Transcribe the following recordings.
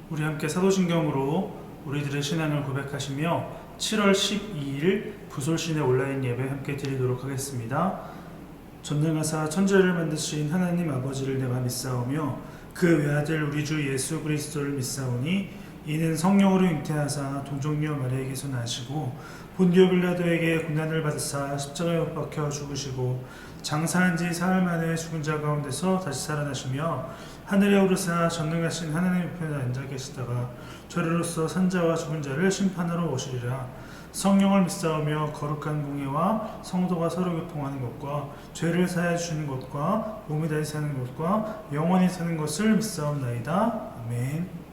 우리 함께 사도신경으로 우리들의 신앙을 고백하시며 7월 12일 부솔신의 온라인 예배 함께 드리도록 하겠습니다. 전능하사 천지를 만드신 하나님 아버지를 내가 믿사오며 그 외아들 우리 주 예수 그리스도를 믿사오니 이는 성령으로 잉태하사 동정녀 마리아에게서 나시고 본디오 빌라도에게 고난을 받으사 십자가에 못 박혀 죽으시고 장사한 지 사흘 만에 죽은 자 가운데서 다시 살아나시며 하늘에 오르사 전능하신 하나님 우편에 앉아 계시다가 저리로서 산자와 죽은 자를 심판하러 오시리라. 성령을 믿사오며 거룩한 공예와 성도가 서로 교통하는 것과 죄를 사하여 주시는 것과 몸이 다시 사는 것과 영원히 사는 것을 믿사옵나이다. 아멘.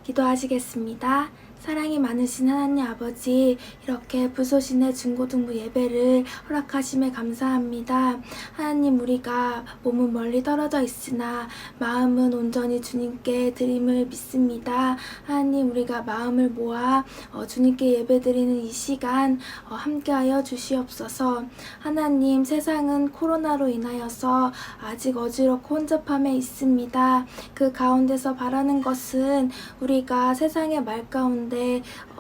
기도하시겠습니다. 사랑이 많으신 하나님 아버지, 이렇게 부소신의 중고등부 예배를 허락하심에 감사합니다. 하나님, 우리가 몸은 멀리 떨어져 있으나 마음은 온전히 주님께 드림을 믿습니다. 하나님, 우리가 마음을 모아 주님께 예배드리는 이 시간 함께하여 주시옵소서. 하나님, 세상은 코로나로 인하여서 아직 어지럽고 혼잡함에 있습니다. 그 가운데서 바라는 것은 우리가 세상의 말 가운데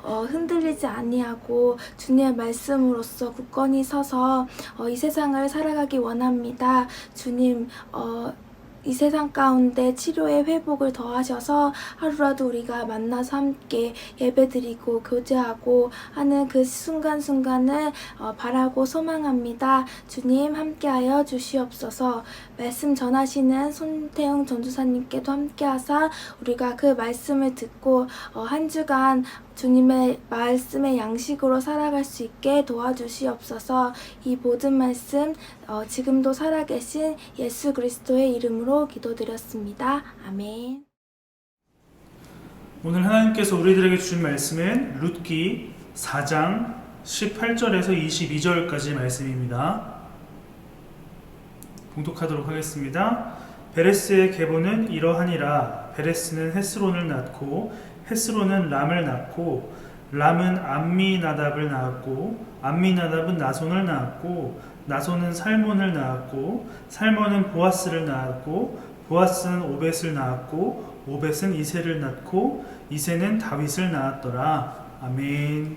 흔들리지 아니하고 주님의 말씀으로서 굳건히 서서 이 세상을 살아가기 원합니다. 주님, 이 세상 가운데 치료의 회복을 더하셔서 하루라도 우리가 만나서 함께 예배드리고 교제하고 하는 그 순간순간을 바라고 소망합니다. 주님, 함께하여 주시옵소서. 말씀 전하시는 손태웅 전도사님께도 함께하사 우리가 그 말씀을 듣고 한 주간 주님의 말씀의 양식으로 살아갈 수 있게 도와주시옵소서. 이 모든 말씀 지금도 살아계신 예수 그리스도의 이름으로 기도드렸습니다. 아멘. 오늘 하나님께서 우리들에게 주신 말씀은 룻기 4장 18절에서 22절까지 말씀입니다. 봉독하도록 하겠습니다. 베레스의 계보는 이러하니라. 베레스는 헤스론을 낳고 헤스론은 람을 낳고 람은 암미나답을 낳았고 암미나답은 나손을 낳았고 나손은 살몬을 낳았고 살몬은 보아스를 낳았고 보아스는 오벳을 낳았고 오벳은 이새를 낳고 이새는 다윗을 낳았더라. 아멘.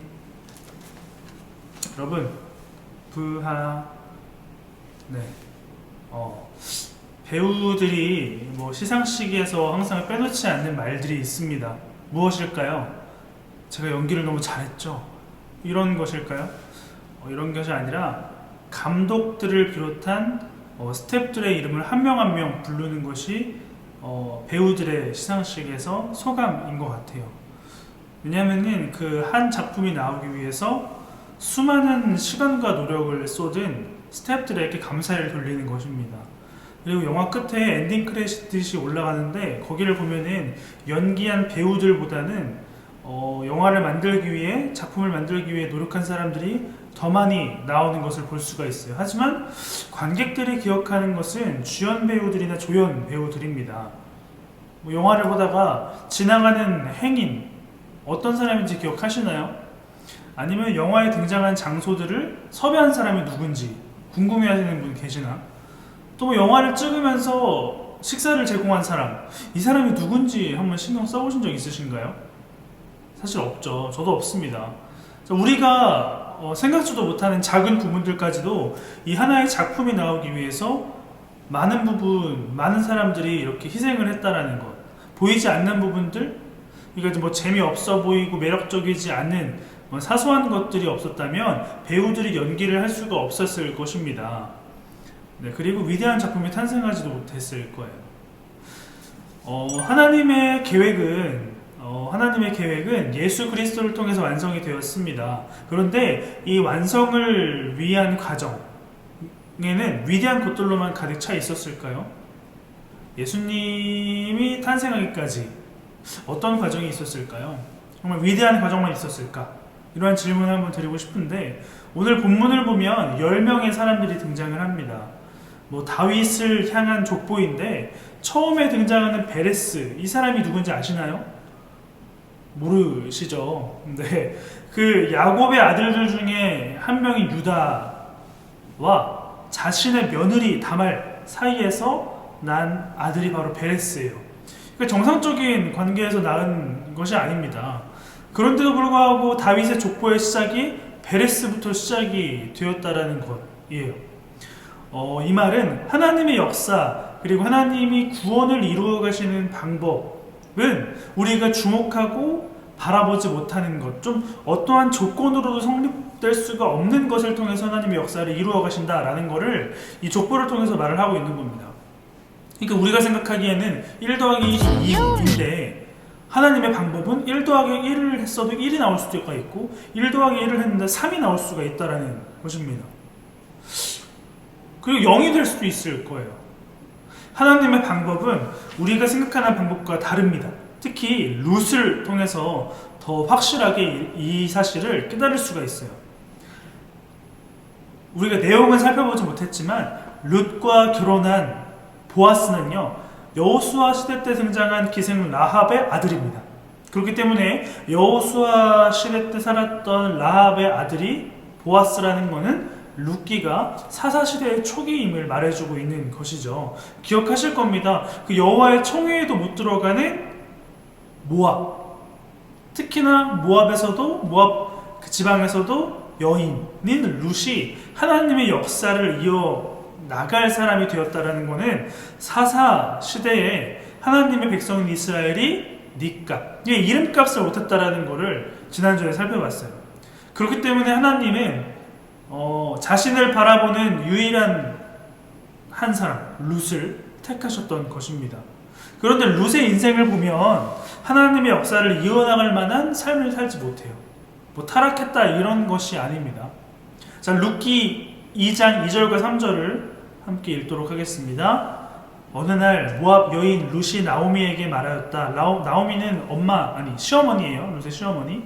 여러분, 네. 배우들이 뭐 시상식에서 항상 빼놓지 않는 말들이 있습니다. 무엇일까요? 제가 연기를 너무 잘했죠. 이런 것일까요? 이런 것이 아니라 감독들을 비롯한 스태프들의 이름을 한 명 한 명 부르는 것이 배우들의 시상식에서 소감인 것 같아요. 왜냐하면 그 한 작품이 나오기 위해서 수많은 시간과 노력을 쏟은 스태프들에게 감사를 돌리는 것입니다. 그리고 영화 끝에 엔딩 크레딧이 올라가는데 거기를 보면은 연기한 배우들보다는 영화를 만들기 위해, 작품을 만들기 위해 노력한 사람들이 더 많이 나오는 것을 볼 수가 있어요. 하지만 관객들이 기억하는 것은 주연 배우들이나 조연 배우들입니다. 영화를 보다가 지나가는 행인, 어떤 사람인지 기억하시나요? 아니면 영화에 등장한 장소들을 섭외한 사람이 누군지 궁금해하시는 분 계시나? 또 영화를 찍으면서 식사를 제공한 사람, 이 사람이 누군지 한번 신경 써보신 적 있으신가요? 사실 없죠. 저도 없습니다. 우리가 생각지도 못하는 작은 부분들까지도 이 하나의 작품이 나오기 위해서 많은 부분, 많은 사람들이 이렇게 희생을 했다라는 것, 보이지 않는 부분들, 그러니까 뭐 재미없어 보이고 매력적이지 않는 사소한 것들이 없었다면 배우들이 연기를 할 수가 없었을 것입니다. 네, 그리고 위대한 작품이 탄생하지도 못했을 거예요. 하나님의 계획은 예수 그리스도를 통해서 완성이 되었습니다. 그런데 이 완성을 위한 과정에는 위대한 것들로만 가득 차 있었을까요? 예수님이 탄생하기까지 어떤 과정이 있었을까요? 정말 위대한 과정만 있었을까? 이러한 질문을 한번 드리고 싶은데, 오늘 본문을 보면 10명의 사람들이 등장을 합니다. 다윗을 향한 족보인데 처음에 등장하는 베레스, 이 사람이 누군지 아시나요? 모르시죠? 네, 그 야곱의 아들들 중에 한 명인 유다와 자신의 며느리 다말 사이에서 난 아들이 바로 베레스예요. 그러니까 정상적인 관계에서 낳은 것이 아닙니다. 그런데도 불구하고 다윗의 족보의 시작이 베레스부터 시작이 되었다라는 것이에요. 이 말은 하나님의 역사, 그리고 하나님이 구원을 이루어 가시는 방법은 우리가 주목하고 바라보지 못하는 것, 좀 어떠한 조건으로도 성립될 수가 없는 것을 통해서 하나님의 역사를 이루어 가신다라는 것을 이 족보를 통해서 말을 하고 있는 겁니다. 그러니까 우리가 생각하기에는 1 더하기 2인데 하나님의 방법은 1 더하기 1을 했어도 1이 나올 수가 있고 1 더하기 1을 했는데 3이 나올 수가 있다는 것입니다. 그리고 0이 될 수도 있을 거예요. 하나님의 방법은 우리가 생각하는 방법과 다릅니다. 특히 룻을 통해서 더 확실하게 이 사실을 깨달을 수가 있어요. 우리가 내용은 살펴보지 못했지만 룻과 결혼한 보아스는요, 여호수아 시대 때 등장한 기생 라합의 아들입니다. 그렇기 때문에 여호수아 시대 때 살았던 라합의 아들이 보아스라는 것은 룻기가 사사시대의 초기임을 말해주고 있는 것이죠. 기억하실 겁니다. 그 여호와의 청회에도 못 들어가는 모압, 특히나 모압 그 지방에서도 여인인 룻이 하나님의 역사를 이어 나갈 사람이 되었다라는 것은 사사시대에 하나님의 백성인 이스라엘이 니값, 이름값을 못했다라는 것을 지난주에 살펴봤어요. 그렇기 때문에 하나님은 자신을 바라보는 유일한 한 사람, 룻을 택하셨던 것입니다. 그런데 룻의 인생을 보면 하나님의 역사를 이어나갈 만한 삶을 살지 못해요. 타락했다 이런 것이 아닙니다. 자, 룻기 2장 2절과 3절을 함께 읽도록 하겠습니다. 어느 날 모압 여인 룻이 나오미에게 말하였다. 나오미는 시어머니예요. 룻의 시어머니.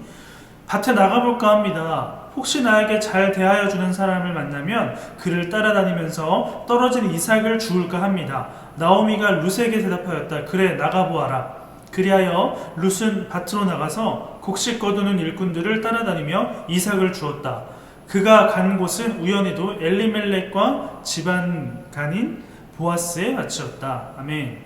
밭에 나가볼까 합니다. 혹시 나에게 잘 대하여 주는 사람을 만나면 그를 따라다니면서 떨어진 이삭을 주울까 합니다. 나오미가 룻에게 대답하였다. 그래, 나가보아라. 그리하여 룻은 밭으로 나가서 곡식 거두는 일꾼들을 따라다니며 이삭을 주었다. 그가 간 곳은 우연히도 엘리멜렉과 집안간인 보아스의 밭이었다. 아멘.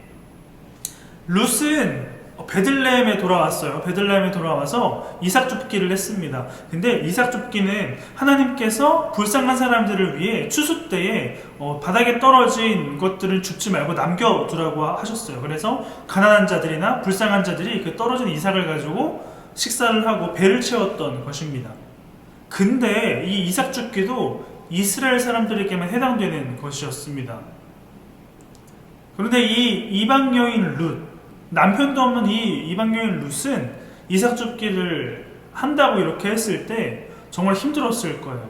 룻은 베들레헴에 돌아왔어요. 베들레헴에 돌아와서 이삭 줍기를 했습니다. 근데 이삭 줍기는 하나님께서 불쌍한 사람들을 위해 추수 때에 바닥에 떨어진 것들을 줍지 말고 남겨두라고 하셨어요. 그래서 가난한 자들이나 불쌍한 자들이 그 떨어진 이삭을 가지고 식사를 하고 배를 채웠던 것입니다. 근데 이 이삭 줍기도 이스라엘 사람들에게만 해당되는 것이었습니다. 그런데 이 이방 여인 룻, 남편도 없는 이 이방 여인 룻은 이삭 줍기를 한다고 이렇게 했을 때 정말 힘들었을 거예요.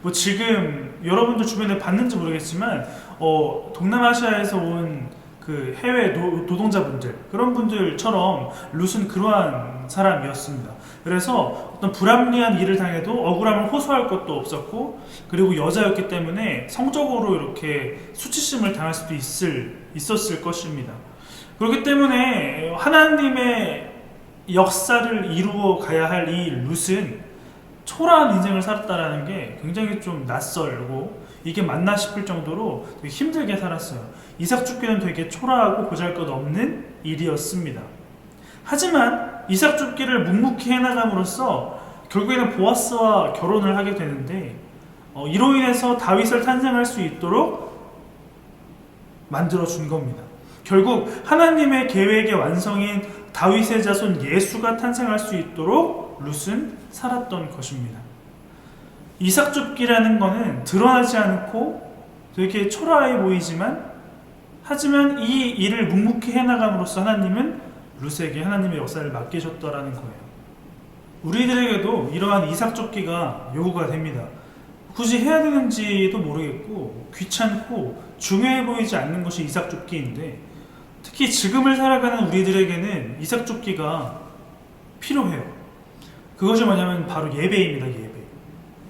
뭐 지금 여러분들 주변에 봤는지 모르겠지만 동남아시아에서 온 그 해외 노동자분들, 그런 분들처럼 룻은 그러한 사람이었습니다. 그래서 어떤 불합리한 일을 당해도 억울함을 호소할 것도 없었고, 그리고 여자였기 때문에 성적으로 이렇게 수치심을 당할 수도 있었을 것입니다. 그렇기 때문에 하나님의 역사를 이루어 가야 할 이 룻은 초라한 인생을 살았다라는 게 굉장히 좀 낯설고 이게 맞나 싶을 정도로 되게 힘들게 살았어요. 이삭 줍기는 되게 초라하고 보잘것없는 일이었습니다. 하지만 이삭 줍기를 묵묵히 해나감으로써 결국에는 보아스와 결혼을 하게 되는데 이로 인해서 다윗을 탄생할 수 있도록 만들어준 겁니다. 결국 하나님의 계획의 완성인 다윗의 자손 예수가 탄생할 수 있도록 룻은 살았던 것입니다. 이삭 줍기라는 것은 드러나지 않고 되게 초라해 보이지만, 하지만 이 일을 묵묵히 해나감으로써 하나님은 룻에게 하나님의 역사를 맡기셨다라는 거예요. 우리들에게도 이러한 이삭 줍기가 요구가 됩니다. 굳이 해야 되는지도 모르겠고 귀찮고 중요해 보이지 않는 것이 이삭 줍기인데, 특히 지금을 살아가는 우리들에게는 이삭 줍기가 필요해요. 그것이 뭐냐면 바로 예배입니다. 예배.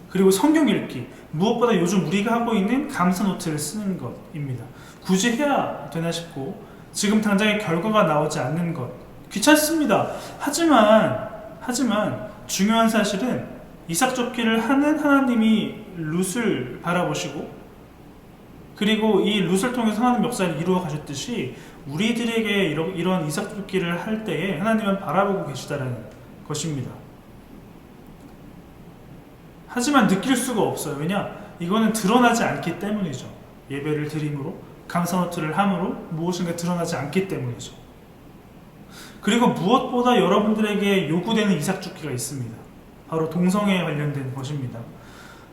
그리고 성경 읽기. 무엇보다 요즘 우리가 하고 있는 감사 노트를 쓰는 것입니다. 굳이 해야 되나 싶고 지금 당장의 결과가 나오지 않는 것 귀찮습니다. 하지만 중요한 사실은 이삭 줍기를 하는 하나님이 룻을 바라보시고, 그리고 이 룻을 통해서 하나님 역사를 이루어 가셨듯이 우리들에게 이런 이삭 줍기를 할 때에 하나님은 바라보고 계시다는 것입니다. 하지만 느낄 수가 없어요. 왜냐? 이거는 드러나지 않기 때문이죠. 예배를 드림으로, 감사노트를 함으로 무엇인가 드러나지 않기 때문이죠. 그리고 무엇보다 여러분들에게 요구되는 이삭 줍기가 있습니다. 바로 동성애에 관련된 것입니다.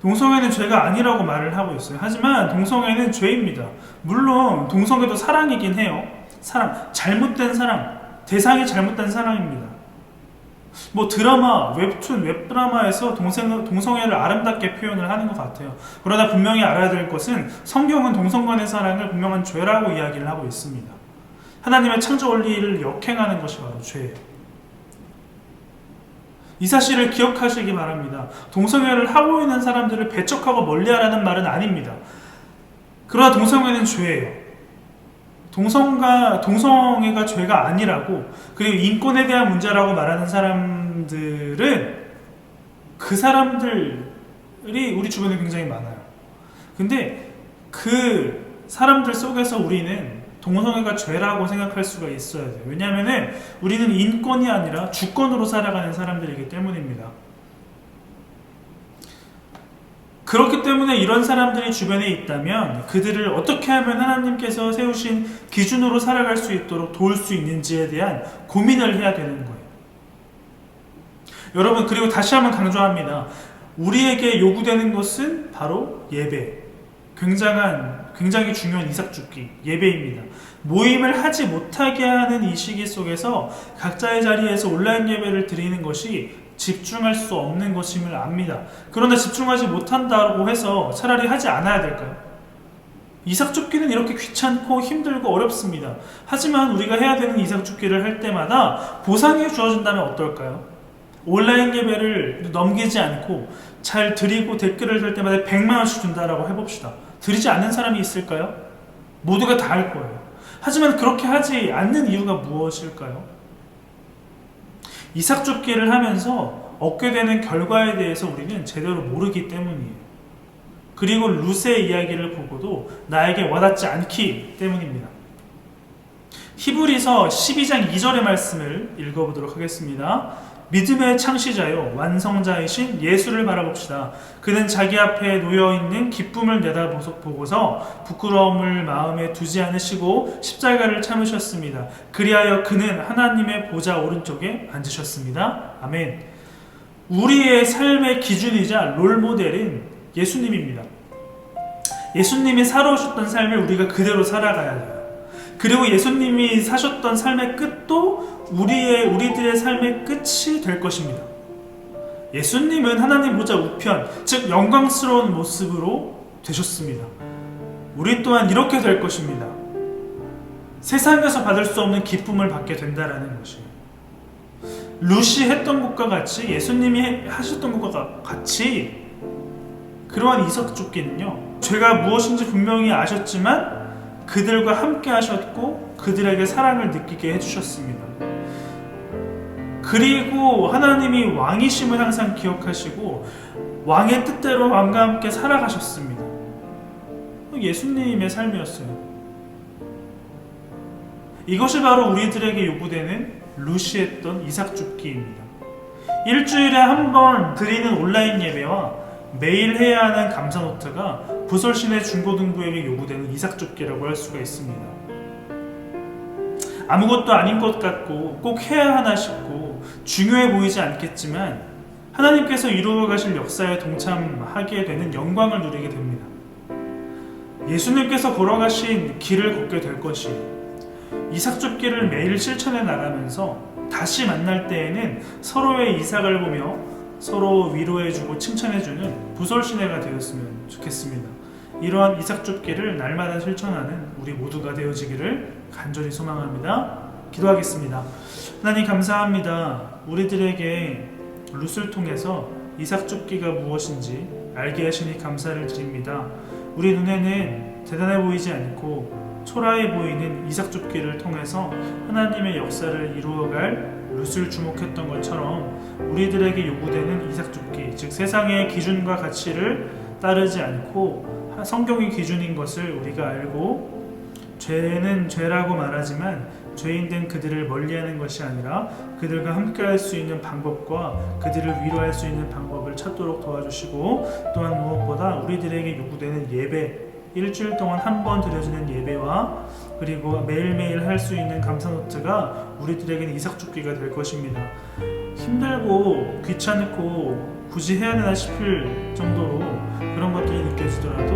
동성애는 죄가 아니라고 말을 하고 있어요. 하지만 동성애는 죄입니다. 물론 동성애도 사랑이긴 해요. 사랑, 잘못된 사랑, 대상이 잘못된 사랑입니다. 뭐 드라마, 웹툰, 웹드라마에서 동성애를 아름답게 표현을 하는 것 같아요. 그러나 분명히 알아야 될 것은 성경은 동성 간의 사랑을 분명한 죄라고 이야기를 하고 있습니다. 하나님의 창조 원리를 역행하는 것이 바로 죄예요. 이 사실을 기억하시기 바랍니다. 동성애를 하고 있는 사람들을 배척하고 멀리하라는 말은 아닙니다. 그러나 동성애는 죄예요. 동성애가 죄가 아니라고, 그리고 인권에 대한 문제라고 말하는 사람들은 그 사람들이 우리 주변에 굉장히 많아요. 근데 그 사람들 속에서 우리는 동성애가 죄라고 생각할 수가 있어야 돼요. 왜냐하면 우리는 인권이 아니라 주권으로 살아가는 사람들이기 때문입니다. 그렇기 때문에 이런 사람들이 주변에 있다면 그들을 어떻게 하면 하나님께서 세우신 기준으로 살아갈 수 있도록 도울 수 있는지에 대한 고민을 해야 되는 거예요. 여러분, 그리고 다시 한번 강조합니다. 우리에게 요구되는 것은 바로 예배. 굉장히 중요한 이삭 줍기, 예배입니다. 모임을 하지 못하게 하는 이 시기 속에서 각자의 자리에서 온라인 예배를 드리는 것이 집중할 수 없는 것임을 압니다. 그런데 집중하지 못한다고 해서 차라리 하지 않아야 될까요? 이삭 줍기는 이렇게 귀찮고 힘들고 어렵습니다. 하지만 우리가 해야 되는 이삭 줍기를 할 때마다 보상이 주어진다면 어떨까요? 온라인 예배를 넘기지 않고 잘 드리고 댓글을 달 때마다 100만 원씩 준다라고 해봅시다. 드리지 않는 사람이 있을까요? 모두가 다 할 거예요. 하지만 그렇게 하지 않는 이유가 무엇일까요? 이삭줍기를 하면서 얻게 되는 결과에 대해서 우리는 제대로 모르기 때문이에요. 그리고 룻의 이야기를 보고도 나에게 와닿지 않기 때문입니다. 히브리서 12장 2절의 말씀을 읽어보도록 하겠습니다. 믿음의 창시자요 완성자이신 예수를 바라봅시다. 그는 자기 앞에 놓여있는 기쁨을 내다보고서 부끄러움을 마음에 두지 않으시고 십자가를 참으셨습니다. 그리하여 그는 하나님의 보좌 오른쪽에 앉으셨습니다. 아멘. 우리의 삶의 기준이자 롤모델인 예수님입니다. 예수님이 살아오셨던 삶을 우리가 그대로 살아가야 돼요. 그리고 예수님이 사셨던 삶의 끝도 우리들의 삶의 끝이 될 것입니다. 예수님은 하나님 보좌 우편, 즉 영광스러운 모습으로 되셨습니다. 우리 또한 이렇게 될 것입니다. 세상에서 받을 수 없는 기쁨을 받게 된다라는 것이에요. 룻이 했던 것과 같이 예수님이 하셨던 것과 같이 그러한 이삭줍기는요, 죄가 무엇인지 분명히 아셨지만 그들과 함께 하셨고 그들에게 사랑을 느끼게 해주셨습니다. 그리고 하나님이 왕이심을 항상 기억하시고 왕의 뜻대로 왕과 함께 살아가셨습니다. 예수님의 삶이었어요. 이것이 바로 우리들에게 요구되는 룻이 했던 이삭줍기입니다. 일주일에 한 번 드리는 온라인 예배와 매일 해야 하는 감사노트가 부설신의 중고등부에게 요구되는 이삭줍기라고 할 수가 있습니다. 아무것도 아닌 것 같고 꼭 해야 하나 싶고 중요해 보이지 않겠지만 하나님께서 이루어 가실 역사에 동참하게 되는 영광을 누리게 됩니다. 예수님께서 걸어가신 길을 걷게 될 것이에요. 이삭줍기를 매일 실천해 나가면서 다시 만날 때에는 서로의 이삭을 보며 서로 위로해주고 칭찬해주는 부설신회가 되었으면 좋겠습니다. 이러한 이삭줍기를 날마다 실천하는 우리 모두가 되어지기를 간절히 소망합니다. 기도하겠습니다. 하나님 감사합니다. 우리들에게 룻을 통해서 이삭줍기가 무엇인지 알게 하시니 감사를 드립니다. 우리 눈에는 대단해 보이지 않고 초라해 보이는 이삭줍기를 통해서 하나님의 역사를 이루어갈 룻을 주목했던 것처럼 우리들에게 요구되는 이삭줍기, 즉 세상의 기준과 가치를 따르지 않고 성경이 기준인 것을 우리가 알고 죄는 죄라고 말하지만 죄인된 그들을 멀리하는 것이 아니라 그들과 함께할 수 있는 방법과 그들을 위로할 수 있는 방법을 찾도록 도와주시고, 또한 무엇보다 우리들에게 요구되는 예배, 일주일 동안 한 번 드려지는 예배와 그리고 매일매일 할 수 있는 감사노트가 우리들에게는 이삭줍기가 될 것입니다. 힘들고 귀찮고 굳이 해야 되나 싶을 정도로 그런 것들이 느껴지더라도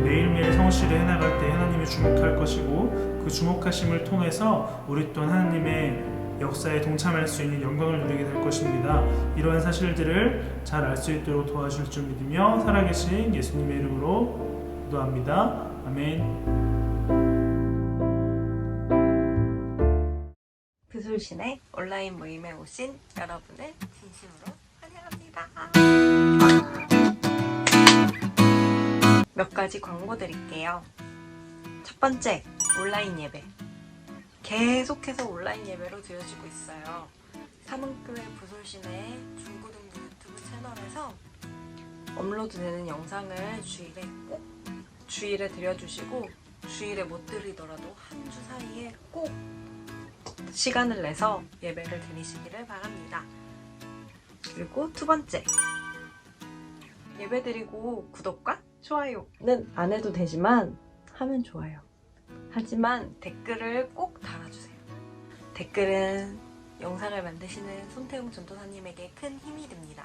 매일매일 성실히 해나갈 때 하나님이 주목할 것이고 그 주목하심을 통해서 우리 또한 하나님의 역사에 동참할 수 있는 영광을 누리게 될 것입니다. 이러한 사실들을 잘 알 수 있도록 도와줄 줄 믿으며 살아계신 예수님의 이름으로 기도합니다. 아멘. 부술신의 온라인 모임에 오신 여러분을 진심으로 환영합니다. 몇 가지 광고 드릴게요. 첫 번째, 온라인 예배. 계속해서 온라인 예배로 드려지고 있어요. 삼흥교회 부술신의 중고등부 유튜브 채널에서 업로드되는 영상을 주일에 드려주시고, 주일에 못 드리더라도 한 주 사이에 꼭 시간을 내서 예배를 드리시기를 바랍니다. 그리고 두 번째, 예배 드리고 구독과 좋아요는 안 해도 되지만 하면 좋아요. 하지만 댓글을 꼭 달아주세요. 댓글은 영상을 만드시는 손태웅 전도사님에게 큰 힘이 됩니다.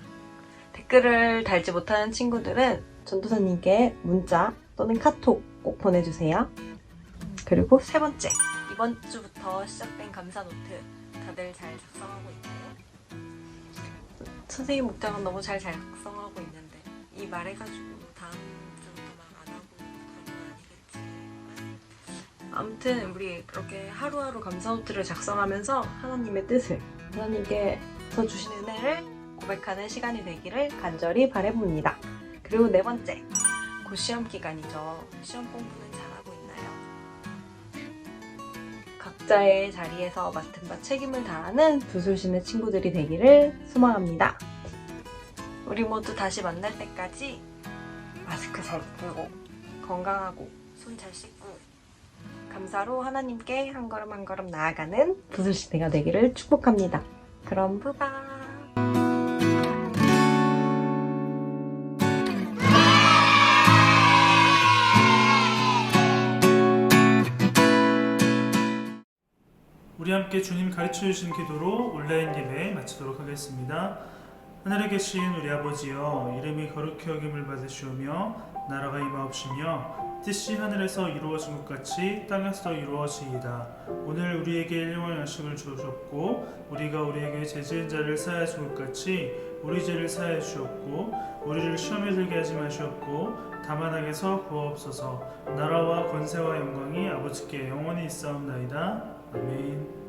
댓글을 달지 못하는 친구들은 전도사님께 문자 또는 카톡 꼭 보내주세요. 그리고 세 번째, 이번 주부터 시작된 감사노트 다들 잘 작성하고 있나요? 선생님 목장은 너무 잘 작성하고 있는데 이 말해가지고 다음 주부터 막 안 하고 그런 건 아니겠지. 아무튼 우리 그렇게 하루하루 감사노트를 작성하면서 하나님의 뜻을, 하나님께 앞으로부터 주신 은혜를 고백하는 시간이 되기를 간절히 바라봅니다. 그리고 네 번째, 곧 시험 기간이죠. 시험 공부는 잘하고 있나요? 각자의 자리에서 맡은 바 책임을 다하는 부술신의 친구들이 되기를 소망합니다. 우리 모두 다시 만날 때까지 마스크 잘 풀고 건강하고 손 잘 씻고 감사로 하나님께 한 걸음 한 걸음 나아가는 부술시대가 되기를 축복합니다. 그럼 뿌바. 우리 함께 주님 가르쳐 주신 기도로 온라인 예배 마치도록 하겠습니다. 하늘에 계신 우리 아버지여, 이름이 거룩히 여김을 받으시오며 나라가 임하옵시며 뜻이 하늘에서 이루어진 것 같이 땅에서도 이루어지이다. 오늘 우리에게 일용할 양식을 주셨고 우리가 우리에게 죄지은 자를 사하여 준 것 같이 우리 죄를 사하여 주었고 우리를 시험에 들게 하지 마시옵고 다만 악에서 구하옵소서. 나라와 권세와 영광이 아버지께 영원히 있사옵나이다. 아멘.